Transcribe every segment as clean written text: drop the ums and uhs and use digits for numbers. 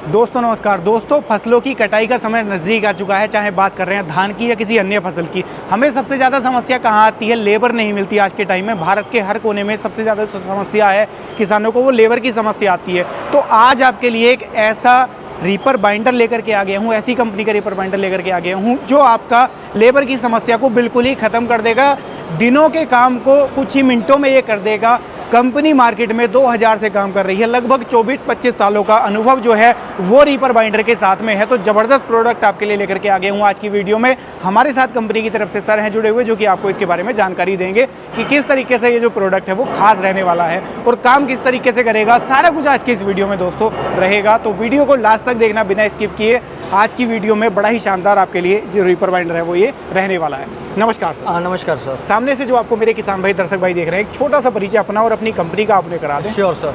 दोस्तों नमस्कार। दोस्तों, फसलों की कटाई का समय नज़दीक आ चुका है। चाहे बात कर रहे हैं धान की या किसी अन्य फसल की, हमें सबसे ज़्यादा समस्या कहाँ आती है? लेबर नहीं मिलती आज के टाइम में। भारत के हर कोने में सबसे ज़्यादा समस्या है किसानों को, वो लेबर की समस्या आती है। तो आज आपके लिए एक ऐसा रीपर बाइंडर लेकर के आ गया हूँ, ऐसी कंपनी का रीपर बाइंडर लेकर के आ गया हूँ जो आपका लेबर की समस्या को बिल्कुल ही ख़त्म कर देगा। दिनों के काम को कुछ ही मिनटों में ये कर देगा। कंपनी मार्केट में 2000 से काम कर रही है। लगभग 24-25 सालों का अनुभव जो है वो रीपर बाइंडर के साथ में है। तो ज़बरदस्त प्रोडक्ट आपके लिए लेकर के आ गया हूँ आज की वीडियो में। हमारे साथ कंपनी की तरफ से सर हैं जुड़े हुए, जो कि आपको इसके बारे में जानकारी देंगे कि किस तरीके से ये जो प्रोडक्ट है वो खास रहने वाला है और काम किस तरीके से करेगा। सारा कुछ आज की इस वीडियो में दोस्तों रहेगा, तो वीडियो को लास्ट तक देखना बिना स्किप किए। आज की वीडियो में बड़ा ही शानदार आपके लिए जो रीपर बाइंडर है वो ये रहने वाला है। नमस्कार सर। नमस्कार सर। सामने से जो आपको मेरे किसान भाई दर्शक भाई देख रहे हैं, एक छोटा सा परिचय अपना और अपनी कंपनी का आपने करा दें। Sure sir.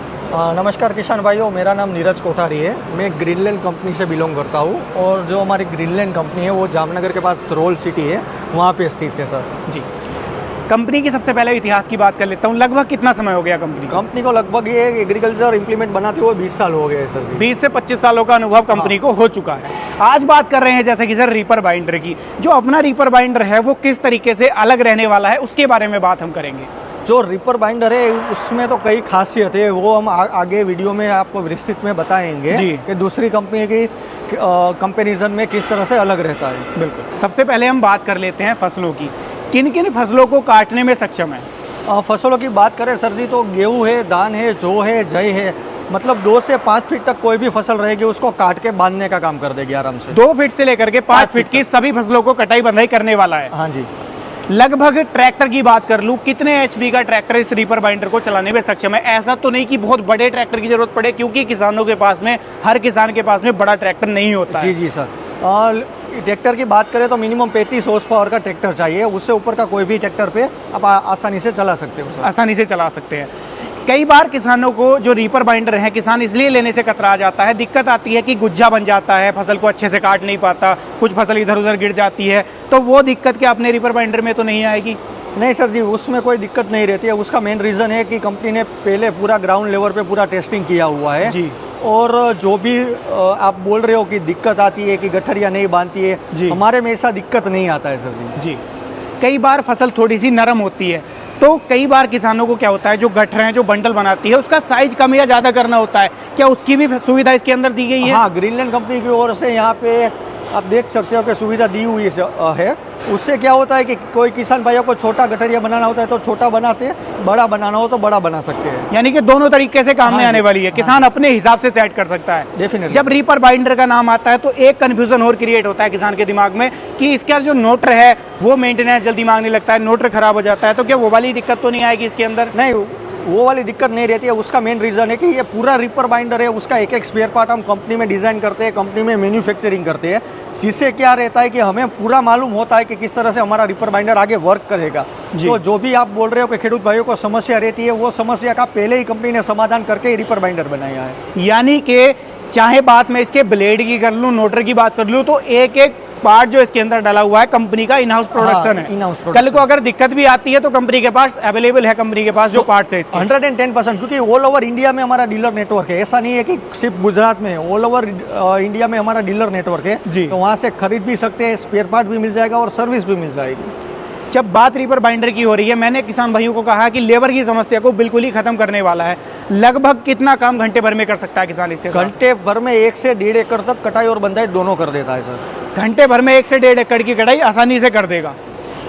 नमस्कार किसान भाइयों, मेरा नाम नीरज कोठारी है। मैं ग्रीनलैंड कंपनी से बिलोंग करता हूँ और जो हमारी ग्रीनलैंड कंपनी है वो जामनगर के पास थ्रोल सिटी है, वहाँ पे स्थित है सर। जी, कंपनी की सबसे पहले इतिहास की बात कर लेता हूँ। लगभग कितना समय हो गया कंपनी को लगभग ये एग्रीकल्चर इम्प्लीमेंट बनाते हुए 20 साल हो गए हैं सर। 20 से 25 सालों का अनुभव कंपनी को हो चुका है। आज बात कर रहे हैं जैसे कि सर रीपर बाइंडर की। जो अपना रीपर बाइंडर है वो किस तरीके से अलग रहने वाला है, उसके बारे में बात हम करेंगे। जो रीपर बाइंडर है उसमें तो कई खासियत है, वो हम आगे वीडियो में आपको विस्तृत में बताएंगे कि दूसरी कंपनी की कंपेरिजन में किस तरह से अलग रहता है। बिल्कुल। सबसे पहले हम बात कर लेते हैं फसलों की। किन किन फसलों को काटने में सक्षम है? फसलों की बात करें सर जी तो गेहूँ है, धान है, जौ है, जई है, मतलब 2 से 5 फीट तक कोई भी फसल रहेगी उसको काट के बांधने का काम कर देगी आराम से। 2 फीट से लेकर के 5 फीट की सभी फसलों को कटाई बंधाई करने वाला है। हाँ जी। लगभग ट्रैक्टर की बात कर लूँ, कितने एचपी का ट्रैक्टर इस रीपर बाइंडर को चलाने में सक्षम है? ऐसा तो नहीं कि बहुत बड़े ट्रैक्टर की जरूरत पड़े, क्योंकि किसानों के पास में, हर किसान के पास में बड़ा ट्रैक्टर नहीं होता है। जी सर। ट्रैक्टर की बात करें तो मिनिमम 35 हॉर्स पावर का ट्रैक्टर चाहिए। उससे ऊपर का कोई भी ट्रैक्टर पे आप आसानी से चला सकते हो। आसानी से चला सकते हैं। कई बार किसानों को जो रीपर बाइंडर है, किसान इसलिए लेने से कतरा जाता है, दिक्कत आती है कि गुज्जा बन जाता है, फसल को अच्छे से काट नहीं पाता, कुछ फसल इधर उधर गिर जाती है। तो वो दिक्कत क्या अपने रीपर बाइंडर में तो नहीं आएगी? नहीं सर जी, उसमें कोई दिक्कत नहीं रहती है। उसका मेन रीज़न है कि कंपनी ने पहले पूरा ग्राउंड लेवल पे पूरा टेस्टिंग किया हुआ है जी। और जो भी आप बोल रहे हो कि दिक्कत आती है कि गठरिया नहीं बांधती है, हमारे में ऐसा दिक्कत नहीं आता है सर जी। कई बार फसल थोड़ी सी नरम होती है, तो कई बार किसानों को क्या होता है, जो गठरें जो बंडल बनाती है उसका साइज कम या ज़्यादा करना होता है। क्या उसकी भी सुविधा इसके अंदर दी गई है? हाँ, ग्रीनलैंड कंपनी की ओर से यहाँ पे आप देख सकते हो कि सुविधा दी हुई है। उससे क्या होता है कि कोई किसान भाइयों को छोटा गठरिया बनाना होता है तो छोटा बनाते हैं, बड़ा बनाना हो तो बड़ा बना सकते हैं। यानी कि दोनों तरीके से काम में आने वाली है। किसान अपने हिसाब से सेट कर सकता है। डेफिनेटली। जब रीपर बाइंडर का नाम आता है तो एक कंफ्यूजन और क्रिएट होता है किसान के दिमाग में कि इसका जो नोटर है वो मेंटेनेंस जल्दी मांगने लगता है, नोटर खराब हो जाता है। तो क्या वो वाली दिक्कत तो नहीं आएगी इसके अंदर? नहीं, वो वाली दिक्कत नहीं रहती है। उसका मेन रीज़न है कि ये पूरा रीपर बाइंडर है, उसका एक स्पेयर पार्ट हम कंपनी में डिज़ाइन करते हैं, कंपनी में मैन्युफैक्चरिंग करते हैं, जिससे क्या रहता है कि हमें पूरा मालूम होता है कि किस तरह से हमारा रीपर बाइंडर आगे वर्क करेगा। तो जो भी आप बोल रहे हो कि खेडूत भाइयों को समस्या रहती है, वो समस्या का पहले ही कंपनी ने समाधान करके ही रीपर बाइंडर बनाया है। यानी कि चाहे बात मैं इसके ब्लेड की कर लूँ, नोटर की बात कर लूँ, तो एक एक पार्ट जो इसके अंदर डाला हुआ है कंपनी का इन हाउस प्रोडक्शन है। कल को अगर दिक्कत भी आती है तो कंपनी के पास अवेलेबल है, कंपनी के पास जो पार्ट्स है इसके 110%, क्योंकि ऑल ओवर इंडिया में हमारा डीलर नेटवर्क है। ऐसा नहीं है कि सिर्फ गुजरात में, ऑल ओवर इंडिया में हमारा डीलर नेटवर्क है जी। तो वहाँ से खरीद भी सकते हैं, स्पेयर पार्ट भी मिल जाएगा और सर्विस भी मिल जाएगी। जब बात रीपर बाइंडर की हो रही है, मैंने किसान भाइयों को कहा कि लेबर की समस्या को बिल्कुल ही खत्म करने वाला है। लगभग कितना काम घंटे भर में कर सकता है किसान इससे? घंटे भर में 1 से 1.5 एकड़ तक कटाई और बंधाई दोनों कर देता है सर। घंटे भर में 1 से 1.5 एकड़ की कटाई आसानी से कर देगा।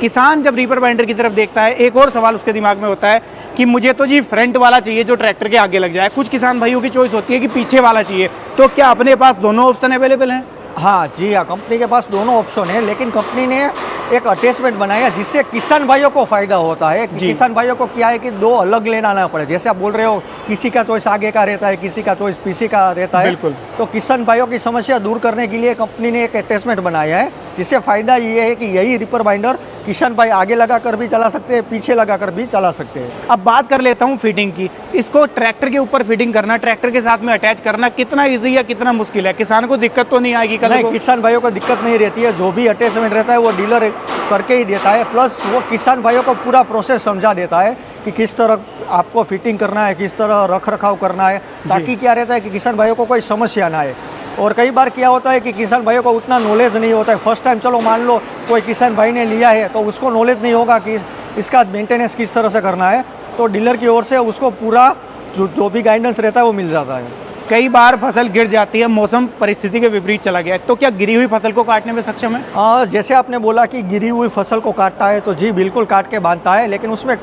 किसान जब रीपर बाइंडर की तरफ देखता है, एक और सवाल उसके दिमाग में होता है कि मुझे तो जी फ्रंट वाला चाहिए जो ट्रैक्टर के आगे लग जाए। कुछ किसान भाइयों की चॉइस होती है कि पीछे वाला चाहिए। तो क्या अपने पास दोनों ऑप्शन अवेलेबल हैं? हाँ जी हाँ, कंपनी के पास दोनों ऑप्शन है, लेकिन कंपनी ने एक अटैचमेंट बनाया जिससे किसान भाइयों को फायदा होता है। किसान भाइयों को क्या है कि 2 अलग लेना ना पड़े। जैसे आप बोल रहे हो, किसी का चॉइस आगे का रहता है, किसी का चॉइस पीछे का रहता है। बिल्कुल। तो किसान भाइयों की समस्या दूर करने के लिए कंपनी ने एक अटैचमेंट बनाया है, जिससे फायदा ये है कि यही रीपर बाइंडर किसान भाई आगे लगा कर भी चला सकते हैं, पीछे लगा कर भी चला सकते हैं। अब बात कर लेता हूँ फिटिंग की। इसको ट्रैक्टर के ऊपर फिटिंग करना, ट्रैक्टर के साथ में अटैच करना कितना इजी या कितना मुश्किल है? किसान को दिक्कत तो नहीं आएगी? नहीं, किसान भाइयों को दिक्कत नहीं रहती है। जो भी अटैचमेंट रहता है वो डीलर करके ही देता है, प्लस वो किसान भाइयों को पूरा प्रोसेस समझा देता है कि किस तरह आपको फिटिंग करना है, किस तरह रख रखाव करना है, ताकि क्या रहता है कि किसान भाइयों को कोई समस्या ना आए। और कई बार क्या होता है कि किसान भाइयों को उतना नॉलेज नहीं होता है। फर्स्ट टाइम चलो मान लो कोई किसान भाई ने लिया है तो उसको नॉलेज नहीं होगा कि इसका मेंटेनेंस किस तरह से करना है, तो डीलर की ओर से उसको पूरा जो भी गाइडेंस रहता है वो मिल जाता है। कई बार फसल गिर जाती है, मौसम परिस्थिति के विपरीत चला गया है, तो क्या गिरी हुई फसल को काटने में सक्षम है? जैसे आपने बोला कि गिरी हुई फसल को काटता है, तो जी बिल्कुल काट के बांधता है, लेकिन उसमें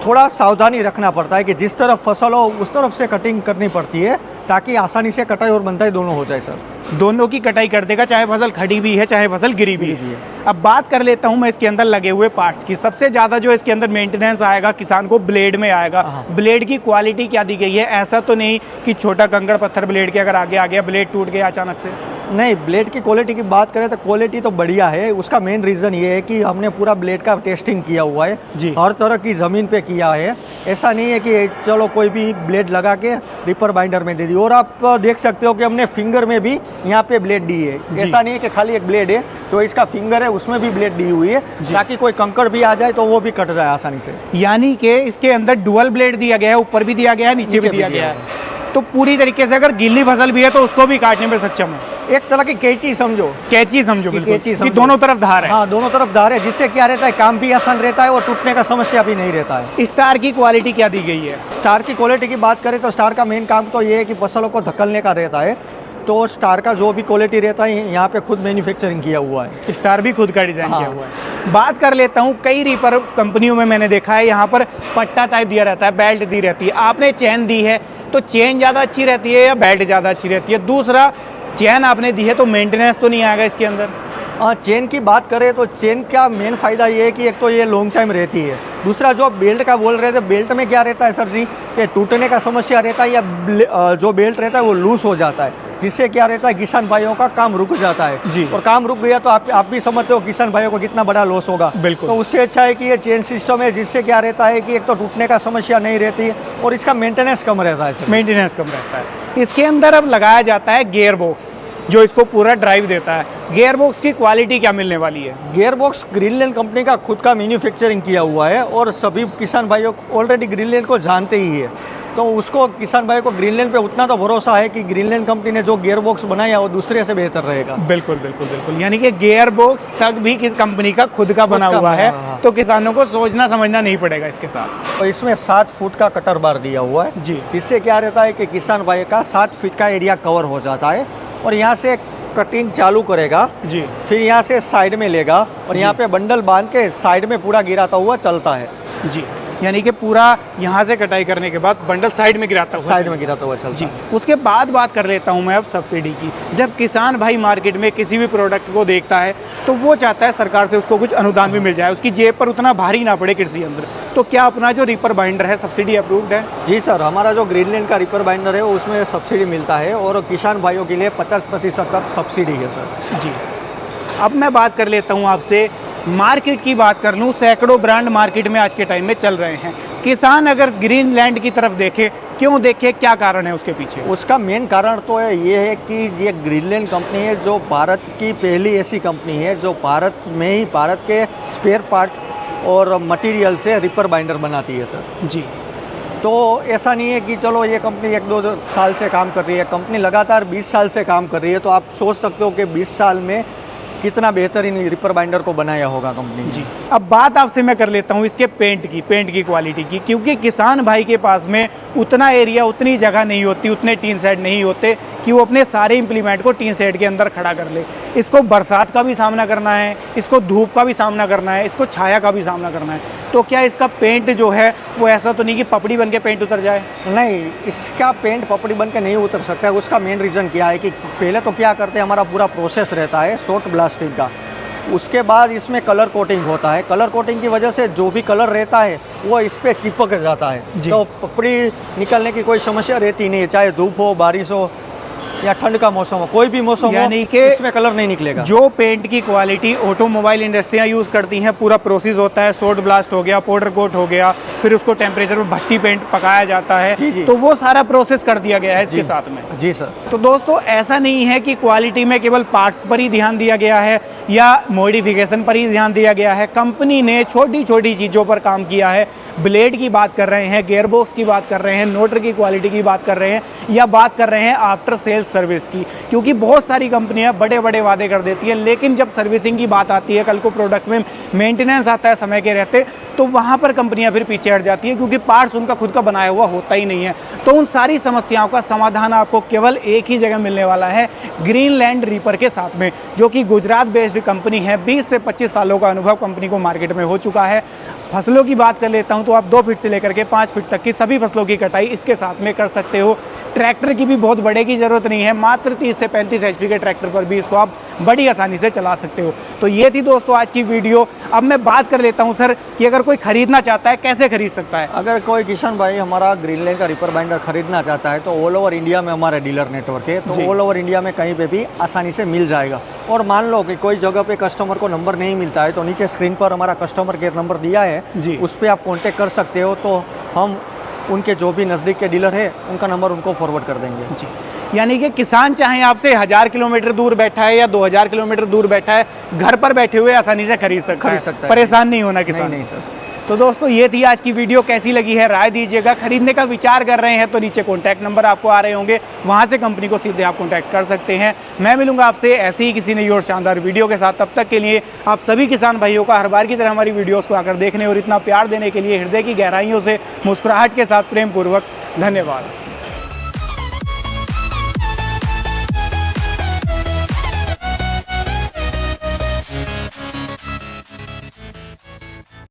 थोड़ा सावधानी रखना पड़ता है कि जिस तरफ फसल हो उस तरफ से कटिंग करनी पड़ती है ताकि आसानी से कटाई और बंधाई दोनों हो जाए सर। दोनों की कटाई कर देगा, चाहे फसल खड़ी भी है चाहे फसल गिरी भी है। अब बात कर लेता हूं मैं इसके अंदर लगे हुए पार्ट्स की। सबसे ज़्यादा जो इसके अंदर मेंटेनेंस आएगा किसान को ब्लेड में आएगा। ब्लेड की क्वालिटी क्या दी गई है? ऐसा तो नहीं कि छोटा कंकड़ पत्थर ब्लेड के अगर आगे आ गया ब्लेड टूट गया अचानक से? नहीं, ब्लेड की क्वालिटी की बात करें तो क्वालिटी तो बढ़िया है। उसका मेन रीज़न ये है कि हमने पूरा ब्लेड का टेस्टिंग किया हुआ है जी। हर तरह की ज़मीन पे किया है। ऐसा नहीं है कि चलो कोई भी ब्लेड लगा के रिपर बाइंडर में दे दी। और आप देख सकते हो कि हमने फिंगर में भी यहाँ पे ब्लेड दी है। ऐसा नहीं है कि खाली एक ब्लेड है, जो इसका फिंगर है उसमें भी ब्लेड दी हुई है ताकि कोई कंकड़ भी आ जाए तो वो भी कट जाए आसानी से। यानी कि इसके अंदर डुअल ब्लेड दिया गया है, ऊपर भी दिया गया है, नीचे भी दिया गया है। तो पूरी तरीके से अगर गीली फसल भी है तो उसको भी काटने में सक्षम है। एक तरह की कैंची समझो, कैंची समझो, बिल्कुल कैंची समझो। कि दोनों तरफ धार है। हाँ, दोनों तरफ धार है, जिससे क्या रहता है काम भी आसान रहता है और टूटने का समस्या भी नहीं रहता है। स्टार की क्वालिटी क्या दी गई है? स्टार की क्वालिटी की बात करें तो स्टार का मेन काम तो ये है कि फसलों को धकेलने का रहता है। तो स्टार का जो भी क्वालिटी रहता है यहाँ पे खुद मैन्युफैक्चरिंग किया हुआ है। स्टार भी खुद का डिजाइन किया हुआ है। बात कर लेता हूँ, कई रीपर कंपनियों में मैंने देखा है यहाँ पर पट्टा टाइप दिया रहता है, बेल्ट दी रहती है। आपने चेन दी है तो चेन ज़्यादा अच्छी रहती है या बेल्ट ज़्यादा अच्छी रहती है? दूसरा, चेन आपने दी है तो मेंटेनेंस तो नहीं आएगा इसके अंदर? चेन की बात करें तो चेन का मेन फ़ायदा ये है कि एक तो ये लॉन्ग टाइम रहती है। दूसरा, जो बेल्ट का बोल रहे थे, बेल्ट में क्या रहता है सर जी कि टूटने का समस्या रहता है या जो बेल्ट रहता है वो लूज हो जाता है, जिससे क्या रहता है किसान भाइयों का काम रुक जाता है जी। और काम रुक गया तो आप भी समझते हो किसान भाइयों को कितना बड़ा लॉस होगा। बिल्कुल। तो उससे अच्छा है कि ये चेन सिस्टम है, जिससे क्या रहता है कि एक तो टूटने का समस्या नहीं रहती है और इसका मेंटेनेंस कम रहता है सर। मेंटेनेंस कम रहता है। इसके अंदर अब लगाया जाता है गियर बॉक्स जो इसको पूरा ड्राइव देता है। गियर बॉक्स की क्वालिटी क्या मिलने वाली है? गियर बॉक्स ग्रीनलैंड कंपनी का खुद का मैन्युफैक्चरिंग किया हुआ है और सभी किसान भाइयों ऑलरेडी ग्रीनलैंड को जानते ही है, तो उसको किसान भाई को ग्रीनलैंड पे उतना तो भरोसा है कि ग्रीनलैंड कंपनी ने जो गियर बॉक्स बनाया वो दूसरे से बेहतर रहेगा। बिल्कुल बिल्कुल बिल्कुल, यानी कि गियर बॉक्स तक भी किस कंपनी का खुद का बना हुआ है, तो किसानों को सोचना समझना नहीं पड़ेगा इसके साथ। तो इसमें 7 फुट का कटर बार दिया हुआ है जी, जिससे क्या रहता है कि किसान भाई का 7 फीट का एरिया कवर हो जाता है और यहाँ से कटिंग चालू करेगा जी, फिर यहाँ से साइड में लेगा और यहाँ पे बंडल बांध के साइड में पूरा गिराता हुआ चलता है जी, यानी कि पूरा यहाँ से कटाई करने के बाद बंडल साइड में गिराता हुआ साइड में गिराता हुआ चलता जी। है। उसके बाद बात कर लेता हूँ मैं अब सब्सिडी की। जब किसान भाई मार्केट में किसी भी प्रोडक्ट को देखता है तो वो चाहता है सरकार से उसको कुछ अनुदान भी मिल जाए, उसकी जेब पर उतना भारी ना पड़े कृषि यंत्र। तो क्या अपना जो रीपर बाइंडर है सब्सिडी अप्रूव्ड है? जी सर, हमारा जो ग्रीनलैंड का रीपर बाइंडर है उसमें सब्सिडी मिलता है और किसान भाइयों के लिए 50% तक सब्सिडी है सर जी। अब मैं बात कर लेता हूँ आपसे, मार्केट की बात कर लूँ, सैकड़ों ब्रांड मार्केट में आज के टाइम में चल रहे हैं। किसान अगर ग्रीनलैंड की तरफ देखे, क्यों देखे, क्या कारण है उसके पीछे? उसका मेन कारण तो ये है कि ये ग्रीनलैंड कंपनी है जो भारत की पहली ऐसी कंपनी है जो भारत में ही भारत के स्पेयर पार्ट और मटेरियल से रीपर बाइंडर बनाती है सर जी। तो ऐसा नहीं है कि चलो ये कंपनी 1-2 साल से काम कर रही है, कंपनी लगातार 20 साल से काम कर रही है। तो आप सोच सकते हो कि 20 साल में कितना बेहतरीन रिपर बाइंडर को बनाया होगा कंपनी ने। जी। अब बात आपसे मैं कर लेता हूँ इसके पेंट की क्वालिटी की, क्योंकि किसान भाई के पास में उतना एरिया, उतनी जगह नहीं होती, उतने टीन सेट नहीं होते कि वो अपने सारे इम्प्लीमेंट को टीन सेट के अंदर खड़ा कर ले। इसको बरसात का भी सामना करना है, इसको धूप का भी सामना करना है, इसको छाया का भी सामना करना है। तो क्या इसका पेंट जो है वो ऐसा तो नहीं कि पपड़ी बन के पेंट उतर जाए? नहीं, इसका पेंट पपड़ी बन के नहीं उतर सकता है। उसका मेन रीज़न क्या है कि पहले तो क्या करते हैं, हमारा पूरा प्रोसेस रहता है शॉर्ट ब्लास्टिंग का, उसके बाद इसमें कलर कोटिंग होता है। कलर कोटिंग की वजह से जो भी कलर रहता है वो इस पर चिपक जाता है, तो पपड़ी निकलने की कोई समस्या रहती नहीं है, चाहे धूप हो, बारिश हो या ठंड का मौसम हो, कोई भी मौसम यानी हो, कि इसमें कलर नहीं निकलेगा। जो पेंट की क्वालिटी ऑटोमोबाइल इंडस्ट्रियाँ यूज़ करती हैं, पूरा प्रोसेस होता है, शॉर्ट ब्लास्ट हो गया, पाउडर कोट हो गया, फिर उसको टेम्परेचर में भट्टी पेंट पकाया जाता है, जी। तो वो सारा प्रोसेस कर दिया गया है इसके साथ में। जी सर। तो दोस्तों ऐसा नहीं है कि क्वालिटी में केवल पार्ट्स पर ही ध्यान दिया गया है या मॉडिफिकेशन पर ही ध्यान दिया गया है। कंपनी ने छोटी छोटी चीज़ों पर काम किया है। ब्लेड की बात कर रहे हैं, गियरबॉक्स की बात कर रहे हैं, मोटर की क्वालिटी की बात कर रहे हैं, या बात कर रहे हैं आफ्टर सेल्स सर्विस की। क्योंकि बहुत सारी कंपनियां बड़े बड़े वादे कर देती हैं, लेकिन जब सर्विसिंग की बात आती है, कल को प्रोडक्ट में मेंटेनेंस आता है समय के रहते, तो वहाँ पर कंपनियां फिर पीछे हट जाती हैं, क्योंकि पार्ट्स उनका खुद का बनाया हुआ होता ही नहीं है। तो उन सारी समस्याओं का समाधान आपको केवल एक ही जगह मिलने वाला है, ग्रीनलैंड रीपर के साथ में, जो कि गुजरात बेस्ड कंपनी है। 20 से 25 सालों का अनुभव कंपनी को मार्केट में हो चुका है। फसलों की बात कर लेता हूं तो आप 2 फीट से लेकर के 5 फीट तक की सभी फसलों की कटाई इसके साथ में कर सकते हो। ट्रैक्टर की भी बहुत बड़े की ज़रूरत नहीं है, मात्र 30 से 35 HP के ट्रैक्टर पर भी इसको आप बड़ी आसानी से चला सकते हो। तो ये थी दोस्तों आज की वीडियो। अब मैं बात कर लेता हूं सर कि अगर कोई खरीदना चाहता है कैसे खरीद सकता है। अगर कोई किशन भाई हमारा ग्रीनलैंड का रिपर बाइंडर खरीदना चाहता है तो ऑल ओवर इंडिया में हमारे डीलर नेटवर्क है, जी। तो ऑल ओवर इंडिया में कहीं पे भी आसानी से मिल जाएगा। और मान लो कि कोई जगह पे कस्टमर को नंबर नहीं मिलता है तो नीचे स्क्रीन पर हमारा कस्टमर केयर नंबर दिया है, जी। उस पर आप कॉन्टेक्ट कर सकते हो। तो हम उनके जो भी नज़दीक के डीलर है उनका नंबर उनको फॉरवर्ड कर देंगे। जी, यानी कि किसान चाहे आपसे 1000 किलोमीटर दूर बैठा है या 2000 किलोमीटर दूर बैठा है, घर पर बैठे हुए आसानी से खरीद सकता है। परेशान नहीं होना किसान। नहीं सर। तो दोस्तों ये थी आज की वीडियो, कैसी लगी है राय दीजिएगा। खरीदने का विचार कर रहे हैं तो नीचे कॉन्टैक्ट नंबर आपको आ रहे होंगे, वहां से कंपनी को सीधे आप कॉन्टैक्ट कर सकते हैं। मैं मिलूंगा आपसे ऐसे ही किसी नई और शानदार वीडियो के साथ। तब तक के लिए आप सभी किसान भाइयों का हर बार की तरह हमारी वीडियोस को आकर देखने और इतना प्यार देने के लिए हृदय की गहराइयों से मुस्कुराहट के साथ प्रेम पूर्वक धन्यवाद।